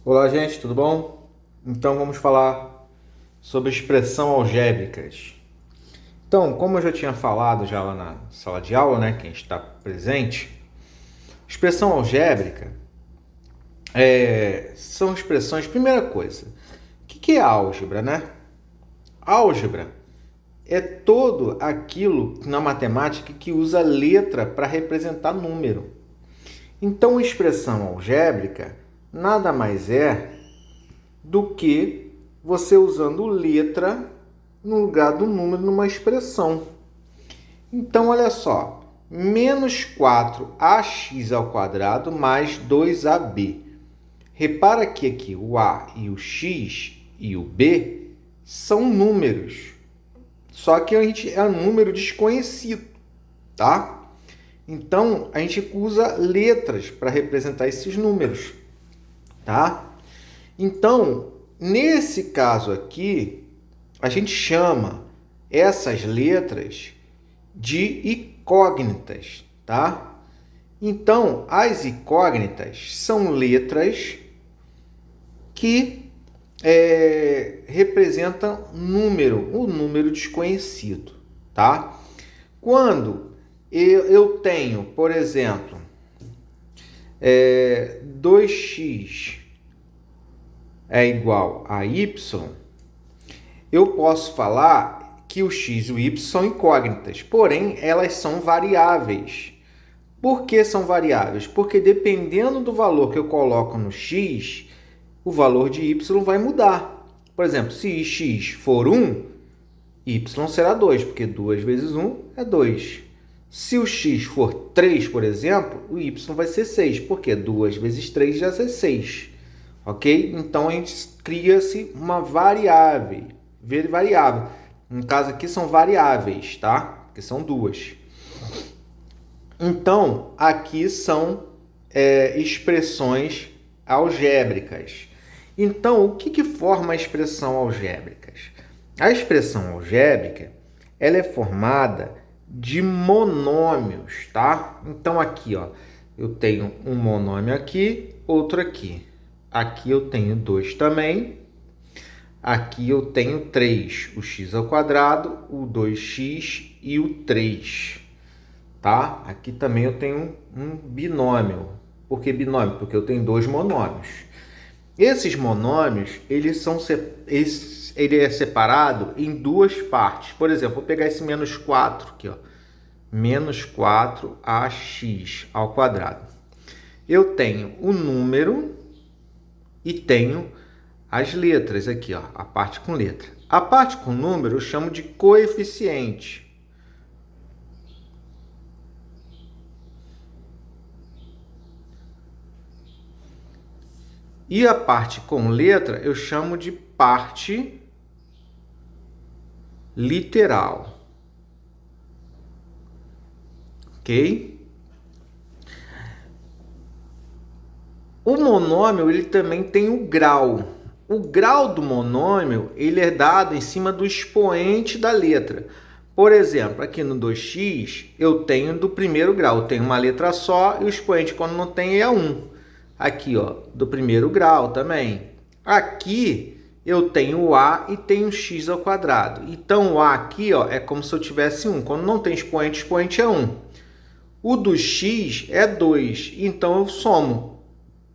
Olá, gente, tudo bom? Então vamos falar sobre expressão algébricas. Então, como eu já tinha falado já lá na sala de aula, né, quem está presente, expressão algébrica são expressões. Primeira coisa, o que é álgebra, né? Álgebra é todo aquilo na matemática que usa letra para representar número. Então, expressão algébrica nada mais é do que você usando letra no lugar do número numa expressão. Então, olha só, menos 4ax ao quadrado mais 2ab. Repara que aqui o a e o x e o b são números, só que é um número desconhecido, tá? Então, a gente usa letras para representar esses números, tá? Então, nesse caso aqui, a gente chama essas letras de incógnitas, tá? Então, as incógnitas são letras que representam o número desconhecido, tá? Quando eu tenho, por exemplo, 2x é igual a y, eu posso falar que o x e o y são incógnitas, porém elas são variáveis. Por que são variáveis? Porque dependendo do valor que eu coloco no x, o valor de y vai mudar. Por exemplo, se x for 1, y será 2, porque 2 vezes 1 é 2. Se o x for 3, por exemplo, o y vai ser 6, porque 2 vezes 3 já é 6. Ok? Então, a gente cria-se uma variável. No caso aqui são variáveis, tá? Que são duas. Então, aqui são expressões algébricas. Então, o que forma a expressão algébrica? A expressão algébrica ela é formada de monômios, tá? Então, aqui, ó, eu tenho um monômio aqui, outro aqui. Aqui eu tenho 2 também. Aqui eu tenho 3, o x ao quadrado, o 2x e o 3. Tá? Aqui também eu tenho um binômio. Por que binômio? Porque eu tenho 2 monômios. Esses monômios, ele é separado em duas partes. Por exemplo, vou pegar esse menos 4 aqui, ó. Menos 4ax ao quadrado. Eu tenho o número e tenho as letras aqui, ó, a parte com letra. A parte com número eu chamo de coeficiente. E a parte com letra eu chamo de parte literal. Ok? O monômio ele também tem o grau. O grau do monômio ele é dado em cima do expoente da letra. Por exemplo, aqui no 2x eu tenho do primeiro grau, eu tenho uma letra só e o expoente quando não tem é 1. Aqui, ó, do primeiro grau também. Aqui eu tenho o a e tenho o x ao quadrado. Então o a aqui, ó, é como se eu tivesse 1. Quando não tem expoente, o expoente é 1. O do x é 2. Então eu somo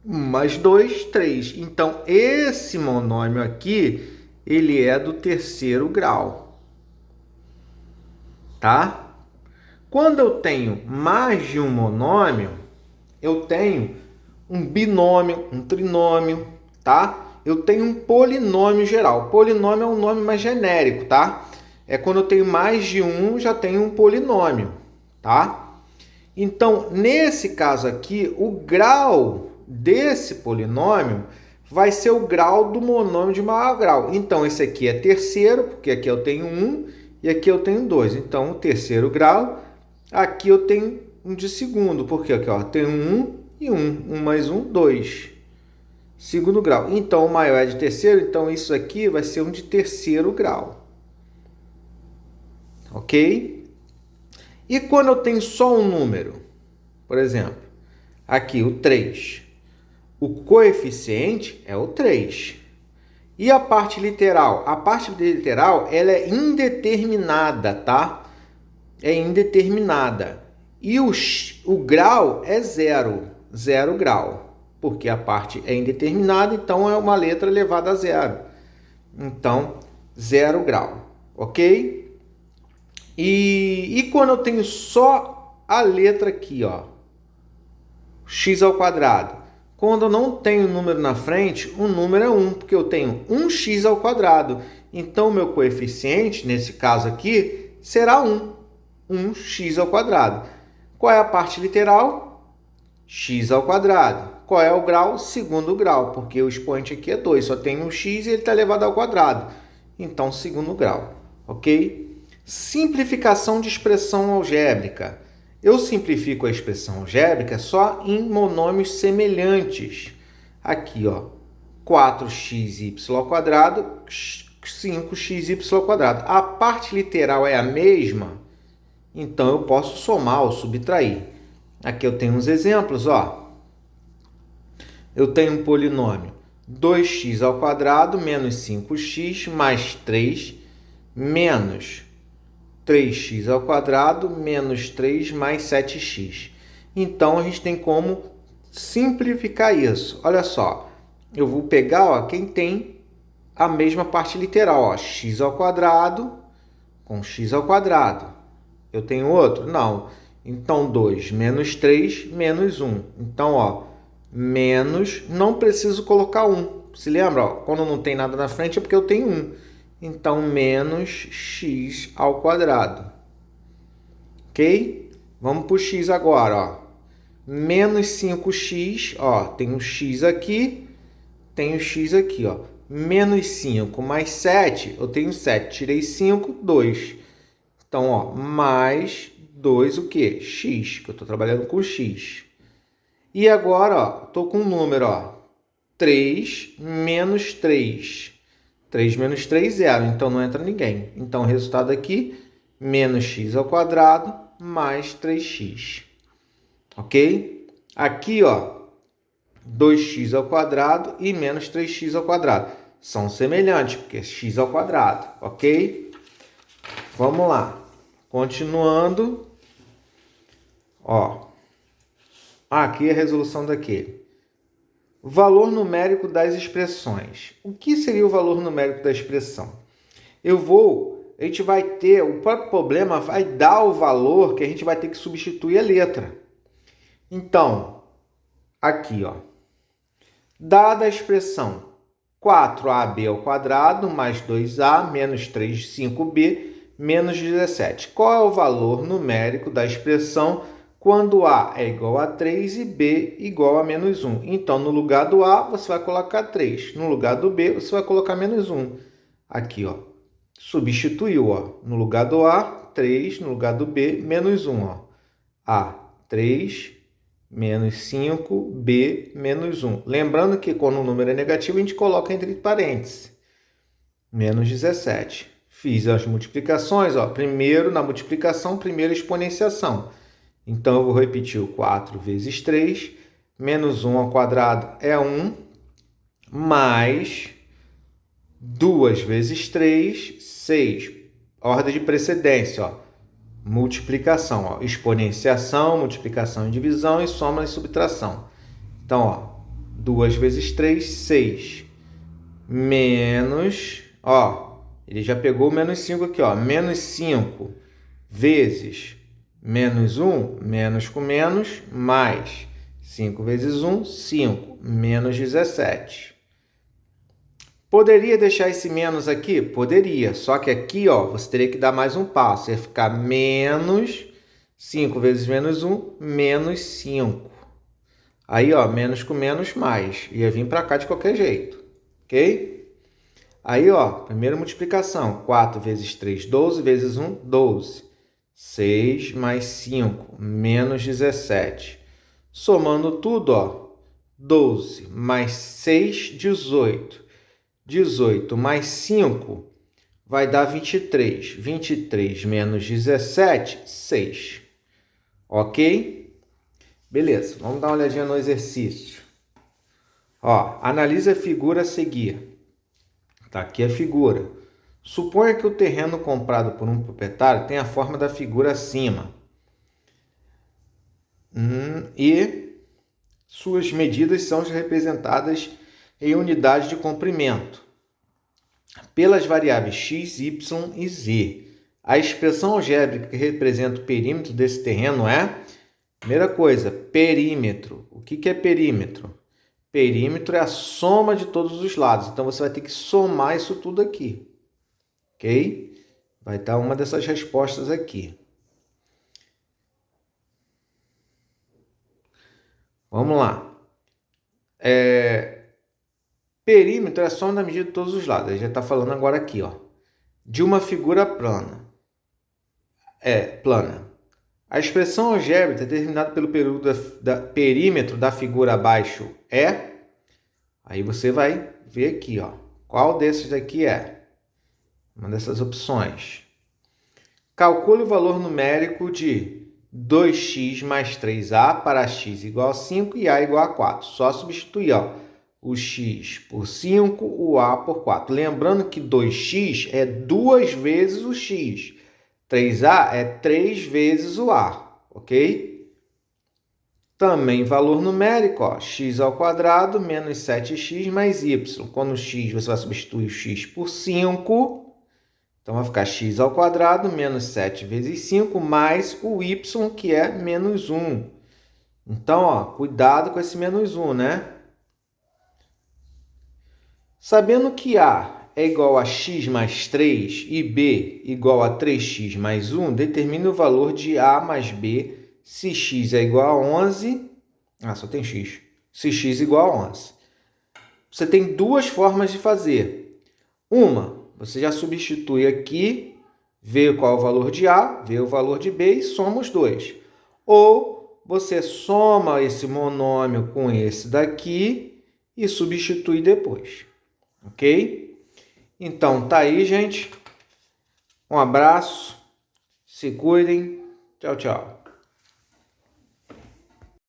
1 mais 2, 3. Então, esse monômio aqui, ele é do terceiro grau, tá? Quando eu tenho mais de um monômio, eu tenho um binômio, um trinômio, tá? Eu tenho um polinômio geral. Polinômio é um nome mais genérico, tá? É quando eu tenho mais de um, já tenho um polinômio, tá? Então, nesse caso aqui, o grau desse polinômio vai ser o grau do monômio de maior grau. Então, esse aqui é terceiro, porque aqui eu tenho 1 e aqui eu tenho 2. Então, o terceiro grau, aqui eu tenho um de segundo, porque aqui eu tenho 1 e 1. 1 mais 1, 2. Segundo grau. Então, o maior é de terceiro, então isso aqui vai ser um de terceiro grau. Ok? E quando eu tenho só um número? Por exemplo, aqui o 3. O coeficiente é o 3. E a parte literal? A parte literal ela é indeterminada, tá? É indeterminada. E o grau é 0, 0 grau. Porque a parte é indeterminada, então é uma letra elevada a 0. Então, 0 grau, ok? E quando eu tenho só a letra aqui, ó, x ao quadrado. Quando eu não tenho número na frente, o número é 1, porque eu tenho 1x ao quadrado. Então, o meu coeficiente, nesse caso aqui, será 1. 1x ao quadrado. Qual é a parte literal? X ao quadrado. Qual é o grau? Segundo grau, porque o expoente aqui é 2, só tem um x e ele está elevado ao quadrado. Então, segundo grau, ok? Simplificação de expressão algébrica. Eu simplifico a expressão algébrica só em monômios semelhantes. Aqui, ó, 4xy ao quadrado, 5xy ao quadrado. A parte literal é a mesma, então eu posso somar ou subtrair. Aqui eu tenho uns exemplos, ó. Eu tenho um polinômio 2x ao quadrado menos 5x mais 3 menos 3x ao quadrado menos 3 mais 7x. Então, a gente tem como simplificar isso. Olha só, eu vou pegar, ó, quem tem a mesma parte literal, ó, x ao quadrado com x ao quadrado. Eu tenho outro? Não. Então, 2 menos 3 menos 1. Então, ó, menos, não preciso colocar 1. Se lembra? Ó, quando não tem nada na frente é porque eu tenho 1. Então, menos x ao quadrado. Ok? Vamos para o x agora, ó. Menos 5x, ó, tem um x aqui, tem um x aqui, ó. Menos 5 mais 7, eu tenho 7. Tirei 5, 2. Então, ó, mais 2 o quê? X, que eu estou trabalhando com x. E agora, ó, estou com um número, ó. 3 menos 3. 3 menos 3, 0. Então, não entra ninguém. Então, o resultado aqui, menos x ao quadrado mais 3x. Ok? Aqui, ó, 2x ao quadrado e menos 3x ao quadrado. São semelhantes, porque é x ao quadrado. Ok? Vamos lá. Continuando. Ó. Aqui é a resolução daquele. Valor numérico das expressões. O que seria o valor numérico da expressão? A gente vai ter, o próprio problema vai dar o valor que a gente vai ter que substituir a letra. Então, aqui, ó, dada a expressão 4ab ao quadrado mais 2a menos 3, 5b menos 17. Qual é o valor numérico da expressão quando a é igual a 3 e b igual a menos 1? Então, no lugar do a, você vai colocar 3. No lugar do b, você vai colocar menos 1. Aqui, ó, substituiu, ó, no lugar do a, 3, no lugar do b, menos 1. Ó. A, 3, menos 5, b, menos 1. Lembrando que quando o número é negativo, a gente coloca entre parênteses. Menos 17. Fiz as multiplicações, ó. Primeiro, na multiplicação, primeiro exponenciação. Então, eu vou repetir o 4 vezes 3, menos 1 ao quadrado é 1, mais 2 vezes 3, 6. Ordem de precedência, ó. Multiplicação, ó. Exponenciação, multiplicação e divisão e soma e subtração. Então, ó, 2 vezes 3, 6. Menos, ó, ele já pegou o menos 5 aqui, ó. Menos 5 vezes menos 1, menos com menos, mais 5 vezes 1, 5, menos 17. Poderia deixar esse menos aqui? Poderia, só que aqui, ó, você teria que dar mais um passo. Ia ficar menos 5 vezes menos 1, menos 5. Aí, ó, menos com menos, mais. Ia vir para cá de qualquer jeito, ok? Aí, ó, primeira multiplicação. 4 vezes 3, 12, vezes 1, 12. 6 mais 5, menos 17. Somando tudo, ó, 12 mais 6, 18. 18 mais 5 vai dar 23. 23 menos 17, 6. Ok? Beleza, vamos dar uma olhadinha no exercício. Ó, analise a figura a seguir. Tá aqui a figura. Suponha que o terreno comprado por um proprietário tem a forma da figura acima. E suas medidas são representadas em unidades de comprimento pelas variáveis x, y e z. A expressão algébrica que representa o perímetro desse terreno é, primeira coisa, perímetro. O que é perímetro? Perímetro é a soma de todos os lados. Então, você vai ter que somar isso tudo aqui. Ok? Vai dar uma dessas respostas aqui. Vamos lá. Perímetro é a soma da medida de todos os lados. Ele já está falando agora aqui, ó, de uma figura plana. Plana. A expressão algébrica determinada pelo perímetro da figura abaixo é... Aí você vai ver aqui, ó, qual desses daqui é. Uma dessas opções. Calcule o valor numérico de 2x mais 3a para x igual a 5 e a igual a 4. Só substituir, ó, o x por 5, o a por 4. Lembrando que 2x é 2 vezes o x. 3a é 3 vezes o a, ok? Também valor numérico, ó, x ao quadrado menos 7x mais y. Quando o x, você vai substituir o x por 5. Então, vai ficar x ao quadrado menos 7 vezes 5 mais o y, que é menos 1. Então, ó, cuidado com esse menos 1, né? Sabendo que a é igual a x mais 3 e b igual a 3x mais 1, determine o valor de a mais b se x é igual a 11... só tem x. Se x é igual a 11. Você tem duas formas de fazer. Uma, você já substitui aqui, vê qual é o valor de A, vê o valor de B e soma os dois. Ou você soma esse monômio com esse daqui e substitui depois. Ok? Então, tá aí, gente. Um abraço. Se cuidem. Tchau, tchau.